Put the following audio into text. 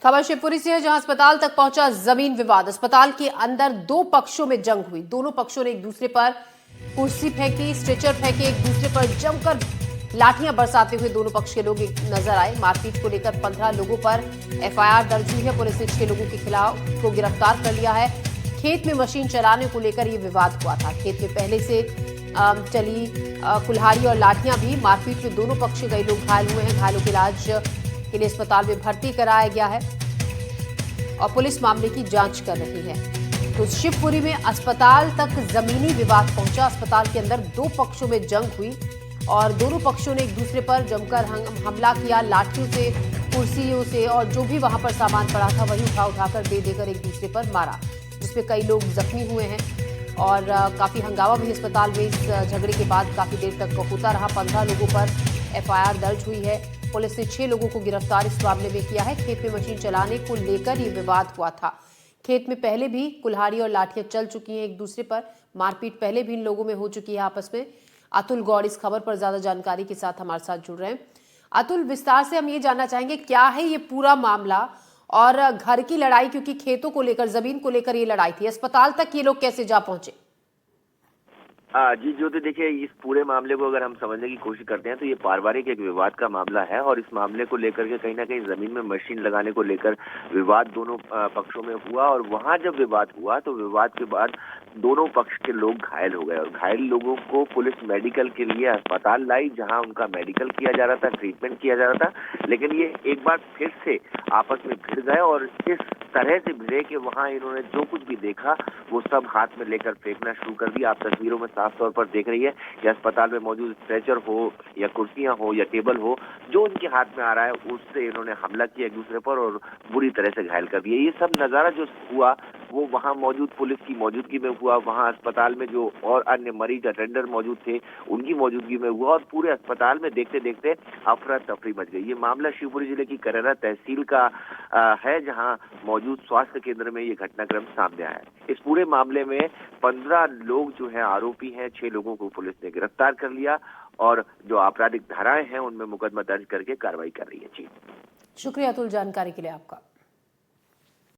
खबर शिवपुरी से है, जहां अस्पताल तक पहुंचा जमीन विवाद। अस्पताल के अंदर दो पक्षों में जंग हुई। दोनों पक्षों ने एक दूसरे पर कुर्सी फेंकी, स्ट्रेचर फेंके, एक दूसरे पर जमकर लाठियां बरसाते हुए दोनों पक्ष के लोग नजर आए। मारपीट को लेकर 15 लोगों पर एफआईआर दर्ज हुई है। पुलिस ने 6 लोगों के खिलाफ को गिरफ्तार कर लिया है। खेत में मशीन चलाने को लेकर यह विवाद हुआ था। खेत में पहले से चली कुल्हाड़ी और लाठियां भी। मारपीट में दोनों पक्ष कई लोग घायल हुए हैं। घायलों के इलाज के लिए अस्पताल में भर्ती कराया गया है और पुलिस मामले की जांच कर रही है। तो शिवपुरी में अस्पताल तक जमीनी विवाद पहुंचा। अस्पताल के अंदर दो पक्षों में जंग हुई और दोनों पक्षों ने एक दूसरे पर जमकर हमला किया। लाठियों से, कुर्सियों से और जो भी वहां पर सामान पड़ा था वही उठाकर दे देकर एक दूसरे पर मारा, जिसमें कई लोग जख्मी हुए हैं और काफी हंगामा भी अस्पताल में इस झगड़े के बाद काफी देर तक होता रहा। 15 लोगों पर एफआईआर दर्ज हुई है। पुलिस ने 6 लोगों को गिरफ्तार इस मामले में किया है। खेत में मशीन चलाने को लेकर ये विवाद हुआ था। खेत में पहले भी कुल्हाड़ी और लाठियां चल चुकी हैं एक दूसरे पर। मारपीट पहले भी इन लोगों में हो चुकी है आपस में। अतुल गौड़ इस खबर पर ज्यादा जानकारी के साथ हमारे साथ जुड़ रहे हैं। अतुल, विस्तार से हम ये जानना चाहेंगे क्या है ये पूरा मामला, और घर की लड़ाई, क्योंकि खेतों को लेकर, जमीन को लेकर ये लड़ाई थी। अस्पताल तक ये लोग कैसे जा पहुंचे? जी ज्योति, देखिए, इस पूरे मामले को अगर हम समझने की कोशिश करते हैं तो ये पारिवारिक एक विवाद का मामला है और इस मामले को लेकर के कहीं ना कहीं जमीन में मशीन लगाने को लेकर विवाद दोनों पक्षों में हुआ। और वहां जब विवाद हुआ तो विवाद के बाद दोनों पक्ष के लोग घायल हो गए और घायल लोगों को पुलिस मेडिकल के लिए अस्पताल लाई, जहां उनका मेडिकल किया जा रहा था, ट्रीटमेंट किया जा रहा था। लेकिन ये एक बार फिर से आपस में भिड़ गए और इस तरह से भिड़े कि वहां इन्होंने जो कुछ भी देखा वो सब हाथ में लेकर फेंकना शुरू कर दिया। आप तस्वीरों में साफ तौर पर देख रही है कि अस्पताल में मौजूद स्ट्रेचर हो या कुर्सियां हो या टेबल हो, जो उनके हाथ में आ रहा है उससे इन्होंने हमला किया एक दूसरे पर और बुरी तरह से घायल कर दिया। ये सब नजारा जो हुआ वो वहां मौजूद पुलिस की मौजूदगी में हुआ। वहां अस्पताल में जो और अन्य मरीज अटेंडर मौजूद थे उनकी मौजूदगी में हुआ और पूरे अस्पताल में देखते देखते अफरा तफरी मच गई। ये मामला शिवपुरी जिले की करैरा तहसील का है, जहां मौजूद स्वास्थ्य केंद्र में ये घटनाक्रम सामने आया है। इस पूरे मामले में 15 लोग जो है आरोपी हैं। 6 लोगों को पुलिस ने गिरफ्तार कर लिया और जो आपराधिक धाराएं हैं उनमें मुकदमा दर्ज करके कार्रवाई कर रही है। जी शुक्रिया अतुल, जानकारी के लिए आपका।